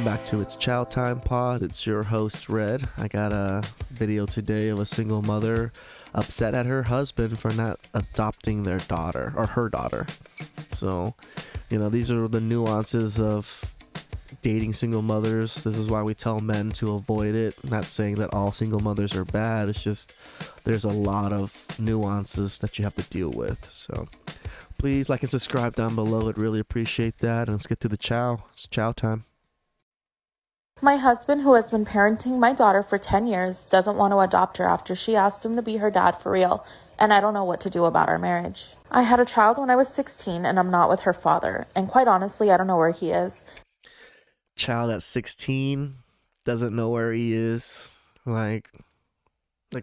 Welcome back to It's Chow Time Pod. It's your host, Red. I got a video today of a single mother upset at her husband for not adopting their daughter, or her daughter. So, these are the nuances of dating single mothers. This is why we tell men to avoid it. I'm not saying that all single mothers are bad. It's just there's a lot of nuances that you have to deal with. So please like and subscribe down below. I'd really appreciate that. And let's get to the chow. It's chow time. My husband, who has been parenting my daughter for 10 years, doesn't want to adopt her after she asked him to be her dad for real, and I don't know what to do about our marriage. I had a child when I was 16, and I'm not with her father, and quite honestly, I don't know where he is. Child at 16 doesn't know where he is. Like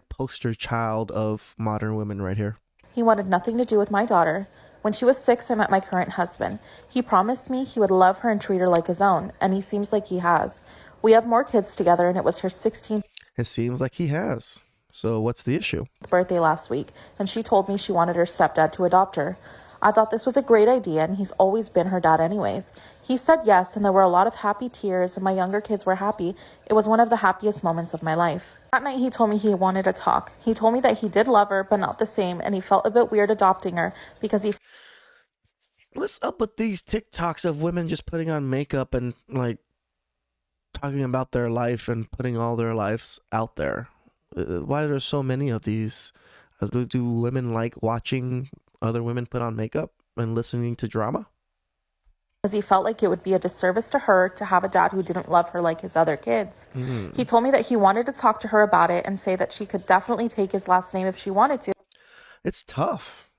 poster child of modern women right here. He wanted nothing to do with my daughter. When she was 6, I met my current husband. He promised me he would love her and treat her like his own, and he seems like he has. We have more kids together, and it was her 16th It seems like he has. So what's the issue? birthday last week, and she told me she wanted her stepdad to adopt her. I thought this was a great idea, and he's always been her dad anyways. He said yes, and there were a lot of happy tears, and my younger kids were happy. It was one of the happiest moments of my life. That night, he told me he wanted to talk. He told me that he did love her, but not the same, and he felt a bit weird adopting her because he... What's up with these TikToks of women just putting on makeup and talking about their life and putting all their lives out there? Why are there so many of these? Do women like watching other women put on makeup and listening to drama? Because he felt like it would be a disservice to her to have a dad who didn't love her like his other kids. He told me that he wanted to talk to her about it and say that she could definitely take his last name if she wanted to. It's tough.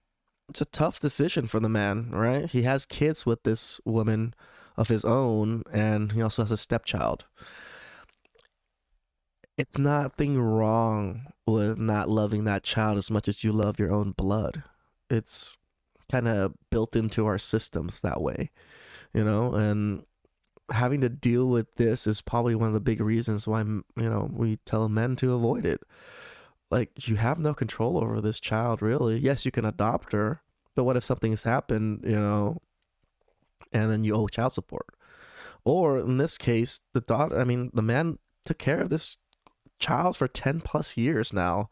It's a tough decision for the man, right? He has kids with this woman of his own, and he also has a stepchild. It's nothing wrong with not loving that child as much as you love your own blood. It's kind of built into our systems that way, and having to deal with this is probably one of the big reasons why, we tell men to avoid it. Like, you have no control over this child, really. Yes, you can adopt her, but what if something has happened, and then you owe child support? Or in this case, the man took care of this child for 10 plus years now.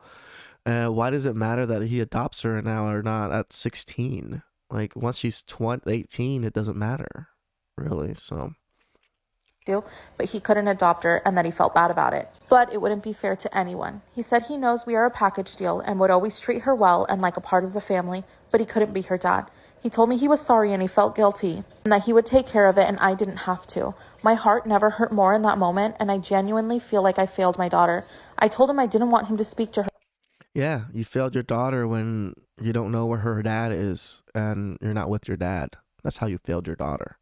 Why does it matter that he adopts her now or not at 16? Like, once she's 18, it doesn't matter, really. So, but he couldn't adopt her and that he felt bad about it. But it wouldn't be fair to anyone. He said he knows we are a package deal and would always treat her well and like a part of the family, but he couldn't be her dad. He told me he was sorry and he felt guilty and that he would take care of it and I didn't have to. My heart never hurt more in that moment, and I genuinely feel like I failed my daughter. I told him I didn't want him to speak to her. Yeah, you failed your daughter when you don't know where her dad is and you're not with your dad. That's how you failed your daughter.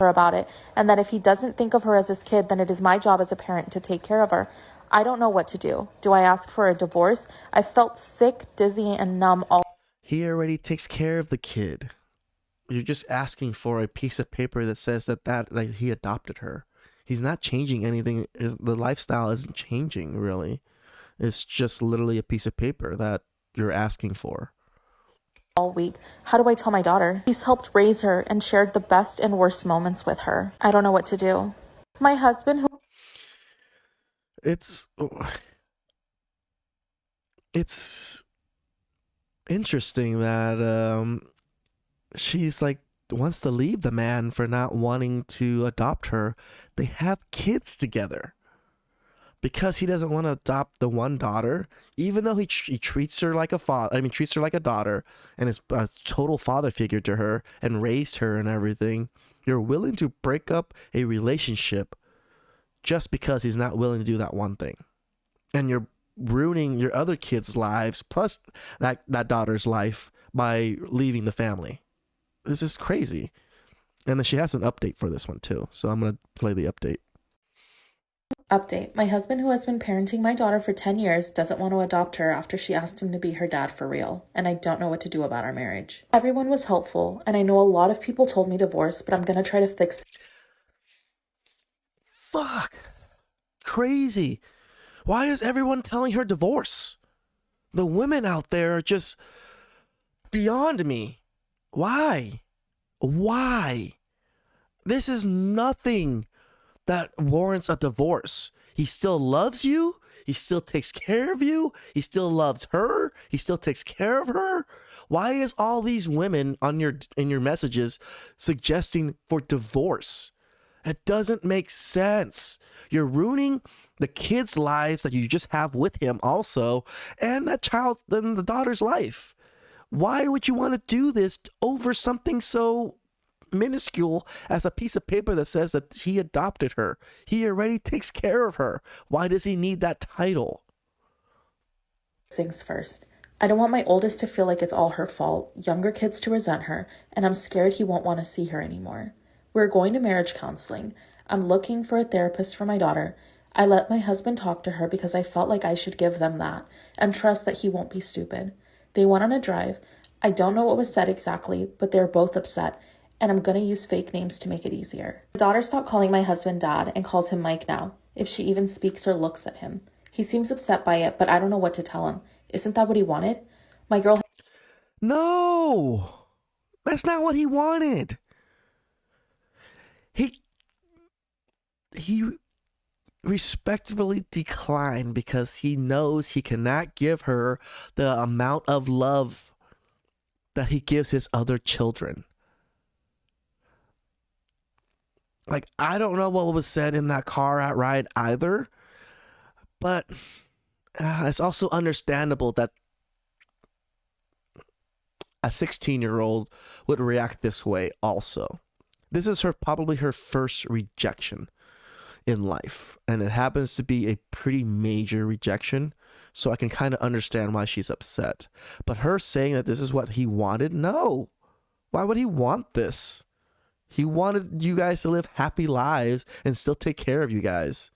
About it, and that if he doesn't think of her as his kid, then it is my job as a parent to take care of her. I don't know what to do. Do I ask for a divorce? I felt sick, dizzy, and numb all. He already takes care of the kid. You're just asking for a piece of paper that says that he adopted her. He's not changing anything. The lifestyle isn't changing, really. It's just literally a piece of paper that you're asking for. All week. How do I tell my daughter? He's helped raise her and shared the best and worst moments with her. I don't know what to do. My husband, who... It's interesting that she's wants to leave the man for not wanting to adopt her. They have kids together. Because he doesn't want to adopt the one daughter, even though he treats her like treats her like a daughter and is a total father figure to her and raised her and everything, you're willing to break up a relationship just because he's not willing to do that one thing. And you're ruining your other kids' lives, plus that daughter's life, by leaving the family. This is crazy. And then she has an update for this one too. So I'm going to play the update. Update. My husband, who has been parenting my daughter for 10 years, doesn't want to adopt her after she asked him to be her dad for real, and I don't know what to do about our marriage. Everyone was helpful, and I know a lot of people told me divorce, but I'm going to try to fix. Fuck. Crazy. Why is everyone telling her divorce? The women out there are just beyond me. Why? This is nothing that warrants a divorce. He still loves you. He still takes care of you. He still loves her. He still takes care of her. Why is all these women on in your messages suggesting for divorce? It doesn't make sense. You're ruining the kids' lives that you just have with him also, and that child and the daughter's life. Why would you want to do this over something so minuscule as a piece of paper that says that he adopted her? He already takes care of her. Why does he need that title? Things first. I don't want my oldest to feel like it's all her fault, younger kids to resent her, and I'm scared he won't want to see her anymore. We're going to marriage counseling. I'm looking for a therapist for my daughter. I let my husband talk to her because I felt like I should give them that and trust that he won't be stupid. They went on a drive. I don't know what was said exactly, but they're both upset, and I'm going to use fake names to make it easier. The daughter stopped calling my husband Dad and calls him Mike now, if she even speaks or looks at him. He seems upset by it, but I don't know what to tell him. Isn't that what he wanted? My girl... No! That's not what he wanted. He respectfully declined because he knows he cannot give her the amount of love that he gives his other children. Like, I don't know what was said in that car ride either, but it's also understandable that a 16-year-old would react this way also. This is probably her first rejection in life, and it happens to be a pretty major rejection, so I can kind of understand why she's upset. But her saying that this is what he wanted, no. Why would he want this? He wanted you guys to live happy lives and still take care of you guys.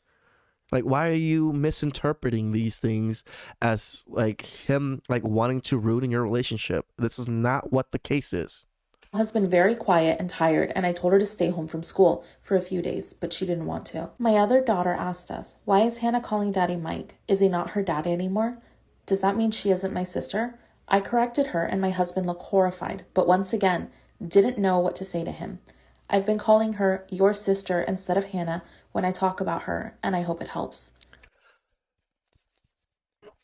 Like, why are you misinterpreting these things as like him like wanting to ruin your relationship? This is not what the case is. Has been very quiet and tired, and I told her to stay home from school for a few days, but she didn't want to. My other daughter asked us, why is Hannah calling Daddy Mike? Is he not her daddy anymore? Does that mean she isn't my sister? I corrected her, and my husband looked horrified, but once again, didn't know what to say to him. I've been calling her your sister instead of Hannah when I talk about her, and I hope it helps.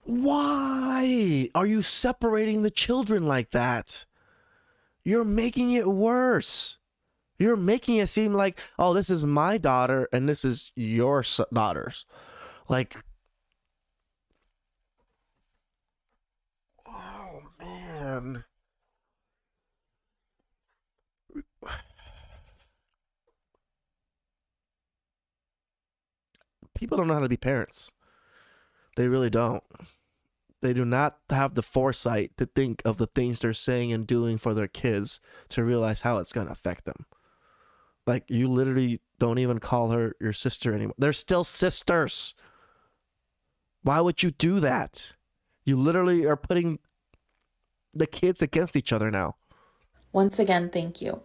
Why are you separating the children like that? You're making it worse. You're making it seem like, oh, this is my daughter and this is your daughter's. Like, oh, man. People don't know how to be parents. They really don't. They do not have the foresight to think of the things they're saying and doing for their kids to realize how it's going to affect them. Like, you literally don't even call her your sister anymore. They're still sisters. Why would you do that? You literally are putting the kids against each other now. Once again, thank you.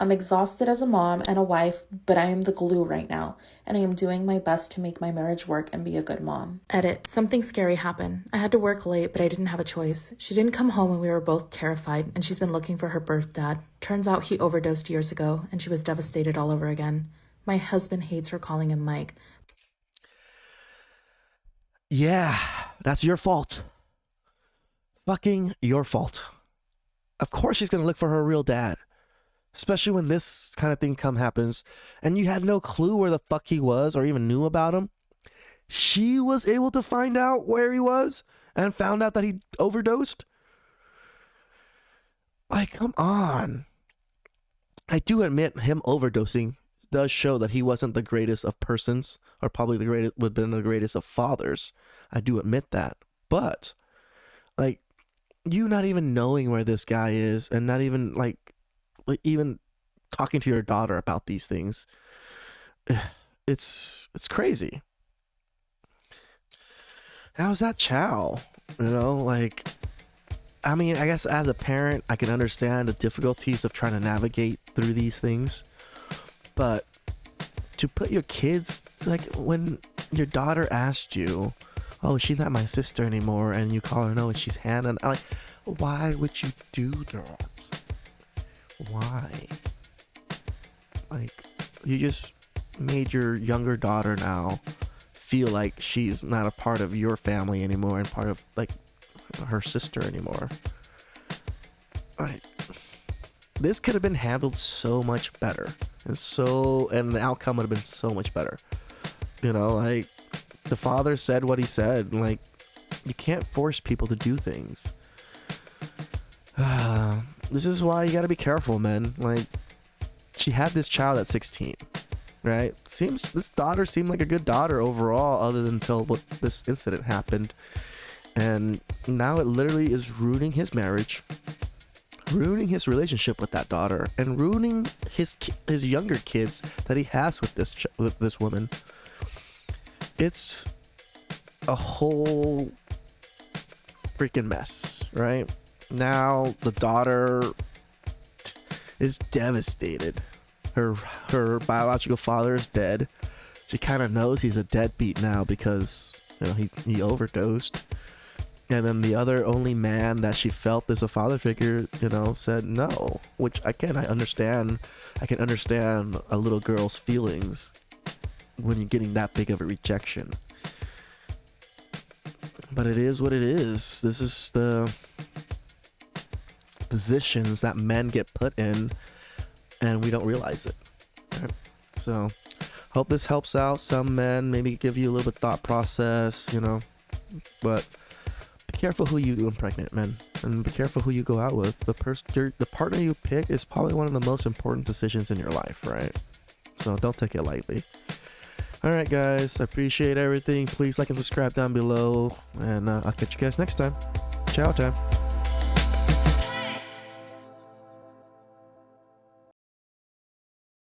I'm exhausted as a mom and a wife, but I am the glue right now, and I am doing my best to make my marriage work and be a good mom. Edit. Something scary happened. I had to work late, but I didn't have a choice. She didn't come home and we were both terrified, and she's been looking for her birth dad. Turns out he overdosed years ago, and she was devastated all over again. My husband hates her calling him Mike. Yeah, that's your fault. Fucking your fault. Of course she's going to look for her real dad. Especially when this kind of thing happens and you had no clue where the fuck he was or even knew about him. She was able to find out where he was and found out that he overdosed. Like, come on. I do admit him overdosing does show that he wasn't the greatest of persons, or probably the greatest would have been the greatest of fathers. I do admit that. But like, you not even knowing where this guy is and not even like even talking to your daughter about these things, it's crazy. How's that chow? You know, like, I mean, I guess as a parent, I can understand the difficulties of trying to navigate through these things, but to put your kids, like when your daughter asked you, oh, she's not my sister anymore, and you call her, no, she's Hannah, and I'm like, why would you do that? Why? Like, you just made your younger daughter now feel like she's not a part of your family anymore and part of like her sister anymore. Right. This could have been handled so much better, and the outcome would have been so much better. You know, like the father said what he said. Like, you can't force people to do things. This is why you gotta be careful, man. Like, she had this child at 16, right? This daughter seemed like a good daughter overall, other than until this incident happened, and now it literally is ruining his marriage, ruining his relationship with that daughter, and ruining his younger kids that he has with this woman. It's a whole freaking mess, right? Now the daughter is devastated. Her biological father is dead. She kind of knows he's a deadbeat now because, you know, he overdosed. And then the other only man that she felt as a father figure, you know, said no. Which I can understand a little girl's feelings when you're getting that big of a rejection. But it is what it is. This is the positions that men get put in, and we don't realize it. Right? So, hope this helps out some men. Maybe give you a little bit thought process, you know. But be careful who you impregnate, man, and be careful who you go out with. The partner you pick is probably one of the most important decisions in your life, right? So don't take it lightly. All right, guys, I appreciate everything. Please like and subscribe down below, and I'll catch you guys next time. Ciao time.